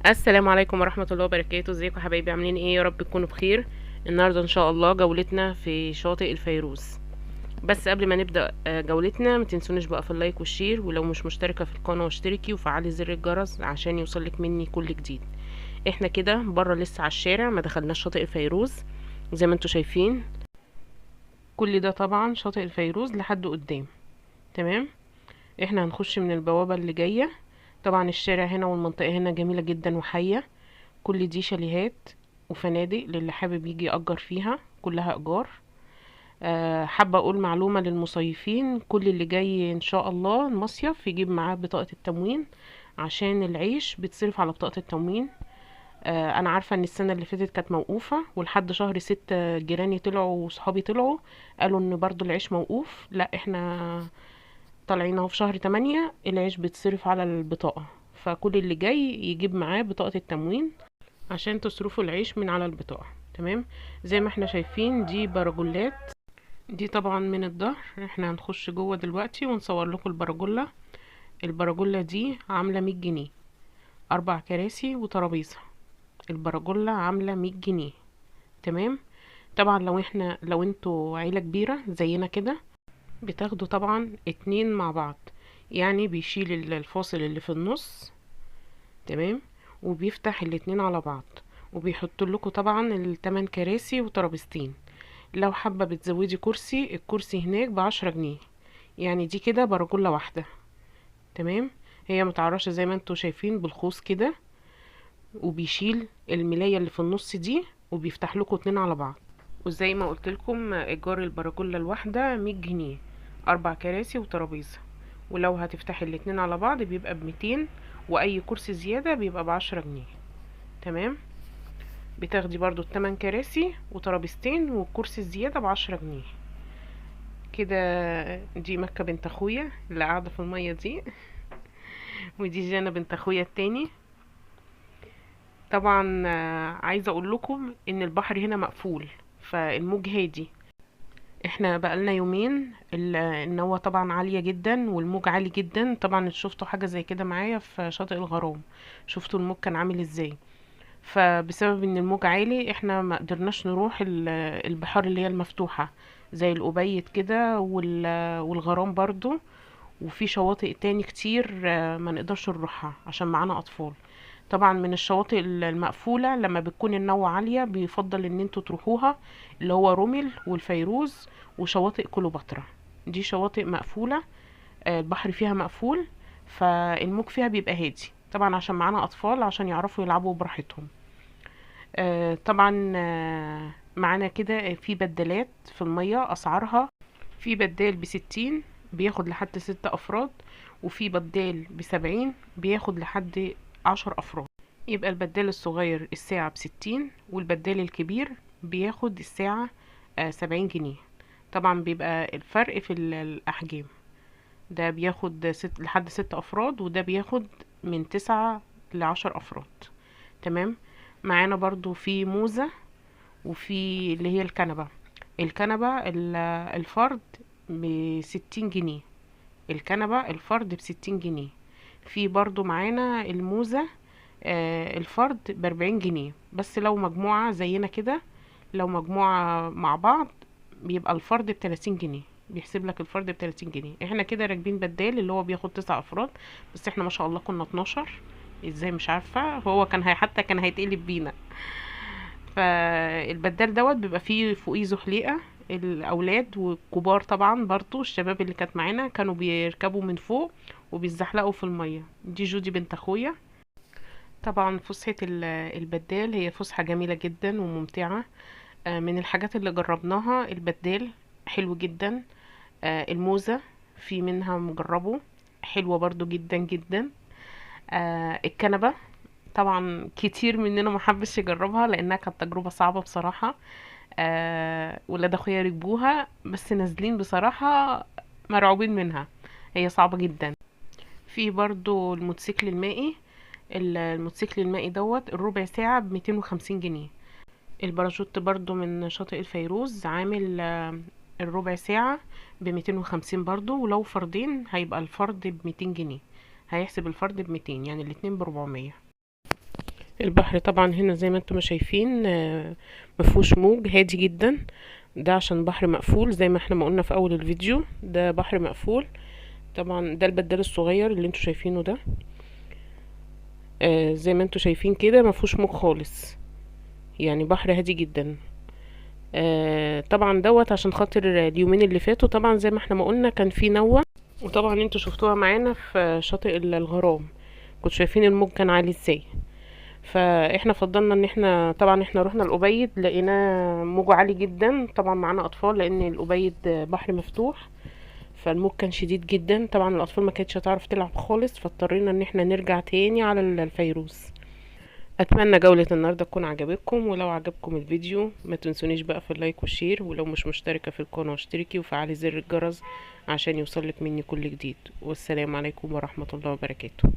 السلام عليكم ورحمة الله وبركاته. ازيكم يا حبايبي؟ عاملين ايه؟ يا رب تكونوا بخير. النهاردة ان شاء الله جولتنا في شاطئ الفيروز. بس قبل ما نبدأ جولتنا، ما تنسونيش بقى في اللايك والشير، ولو مش مشتركة في القناة اشتركي وفعلي زر الجرس عشان يوصلك مني كل جديد. احنا كده بره لسه على الشارع، ما دخلناش شاطئ الفيروز زي ما انتوا شايفين. كل ده طبعا شاطئ الفيروز لحد قدام. تمام. احنا هنخش من البوابة اللي جاية. طبعا الشارع هنا والمنطقة هنا جميلة جدا وحية. كل دي شاليهات وفنادق للي حابب يجي يأجر فيها، كلها إيجار. حابة أقول معلومة للمصيفين: كل اللي جاي إن شاء الله المصيف يجيب معاه بطاقة التموين، عشان العيش بيتصرف على بطاقة التموين. أنا عارفة إن السنة اللي فاتت كانت موقوفة، ولحد شهر 6 جيراني طلعوا وصحابي طلعوا قالوا إن برضو العيش موقوف. لا، احنا طالعين اهو في شهر 8 العيش بيتصرف على البطاقة. فكل اللي جاي يجيب معاه بطاقة التموين عشان تصرفوا العيش من على البطاقة. تمام. زي ما احنا شايفين دي باراجولات. دي طبعا من الظهر. احنا هنخش جوه دلوقتي ونصور لكم الباراجولا. الباراجولا دي عاملة 100 جنيه، 4 كراسي وترابيزة. الباراجولا عاملة 100 جنيه. تمام. طبعا لو انتوا عيلة كبيرة زينا كده، بتاخدوا طبعا 2 مع بعض. يعني بيشيل الفاصل اللي في النص. تمام. وبيفتح الاتنين على بعض، وبيحط لكم طبعا ال8 كراسي وترابيزتين. لو حابة بتزودي كرسي، الكرسي هناك ب10 جنيه. يعني دي كده برجولة واحدة. تمام. هي متعرشة زي ما انتوا شايفين بالخوص كده، وبيشيل الملاية اللي في النص دي، وبيفتح لكم 2 على بعض. وزي ما قلت لكم ايجار البرجولة الواحدة 100 جنيه، 4 كراسي وترابيزة. ولو هتفتحي الاتنين على بعض بيبقى ب200، واي كرسي زيادة بيبقى ب10 جنيه. تمام. بتاخدي برضو ال8 كراسي وترابيزتين، والكرسي الزيادة ب10 جنيه كده. دي مكة بنت اخويا اللي قاعدة في المية دي، ودي جانا بنت اخويا التاني. طبعا عايزة اقول لكم ان البحر هنا مقفول، فالموج هادي. احنا بقالنا يومين النوة طبعا عالية جدا والموج عالي جدا. طبعا شفتوا حاجة زي كده معايا في شاطئ الغرام، شفتوا الموج كان عامل ازاي. فبسبب ان الموج عالي احنا ما قدرناش نروح البحار اللي هي المفتوحة، زي الأبيض كده والغرام برضو. وفي شواطئ تاني كتير ما نقدرش نروحها عشان معانا أطفال. طبعا من الشواطئ المقفولة لما بتكون النوة عالية بيفضل ان انتوا تروحوها، اللي هو رومل والفيروز وشواطئ كليوباترا. دي شواطئ مقفولة، البحر فيها مقفول، فالموج فيها بيبقى هادي طبعا عشان معانا أطفال عشان يعرفوا يلعبوا براحتهم. طبعا معانا كده في بدلات في المية أسعارها. في بدال ب60 بياخد لحد 6 أفراد، وفي بدال ب70 بياخد لحد 10 أفراد. يبقى البدال الصغير الساعة ب60، والبدال الكبير بياخد الساعة 70 جنيه. طبعا بيبقى الفرق في الأحجام. ده بياخد لحد 6 أفراد، وده بياخد من 9 ل10 أفراد. تمام. معانا برضو في موزة، وفي اللي هي الكنبة. الكنبة الفرد ب60 جنيه. الكنبة الفرد ب60 جنيه. في برضو معانا الموزة الفرد ب40 جنيه. بس لو مجموعة زينا كده، لو مجموعة مع بعض بيبقى الفرد ب30 جنيه. بيحسب لك الفرد ب30 جنيه. احنا كده راكبين بدال اللي هو بياخد 9 أفراد، بس احنا ما شاء الله كنا 12. ازاي مش عارفة، هو كان حتى كان هيتقلب بينا. فالبدال دوت بيبقى فيه فوقيه زحليقة. الأولاد والكبار طبعا برضو الشباب اللي كانت معانا كانوا بيركبوا من فوق وبيزحلقوا في المية. دي جودي بنت أخويا. طبعا فسحة البدال هي فسحة جميلة جدا وممتعة. من الحاجات اللي جربناها البدال، حلو جدا. الموزة في منها مجربه، حلوة برضو جدا جدا. الكنبة طبعا كتير مننا محبش يجربها لانها كانت تجربة صعبة بصراحة. ولاد اخويا ركبوها بس نازلين بصراحة مرعوبين منها، هي صعبة جدا. في برضو الموتوسيكل المائي. الموتوسيكل المائي دوت الربع ساعة ب250 جنيه. الباراشوت برضو من شاطئ الفيروز عامل الربع ساعة ب250 برضو. ولو فردين هيبقى الفرد ب200 جنيه. هيحسب الفرد ب200، يعني الاتنين ب400. البحر طبعا هنا زي ما انتم ما شايفين مفهوش موج، هادي جدا. ده عشان بحر مقفول زي ما احنا ما قلنا في اول الفيديو، ده بحر مقفول. طبعا ده البدال الصغير اللي انتوا شايفينه ده. زي ما انتوا شايفين كده مفهوش موج خالص، يعني بحر هادي جدا. طبعا دوت عشان خاطر اليومين اللي فاتوا طبعا زي ما احنا ما قلنا كان في نوة، وطبعا انتوا شفتوها معانا في شاطئ الغرام، كنتوا شايفين الموج كان عالي ازاي. فاحنا فضلنا ان احنا طبعا احنا رحنا الأبيض لقيناه موجه عالي جدا، طبعا معانا اطفال لان الأبيض بحر مفتوح، فالموج كان شديد جدا. طبعا الاطفال ما كانتش هتعرف تلعب خالص، فاضطرينا ان احنا نرجع تاني على الفيروز. اتمنى جولة النهاردة تكون عجبتكم، ولو عجبكم الفيديو ما تنسونيش بقى في اللايك والشير، ولو مش مشتركة في القناة اشتركي وفعلي زر الجرس عشان يوصلك مني كل جديد. والسلام عليكم ورحمة الله وبركاته.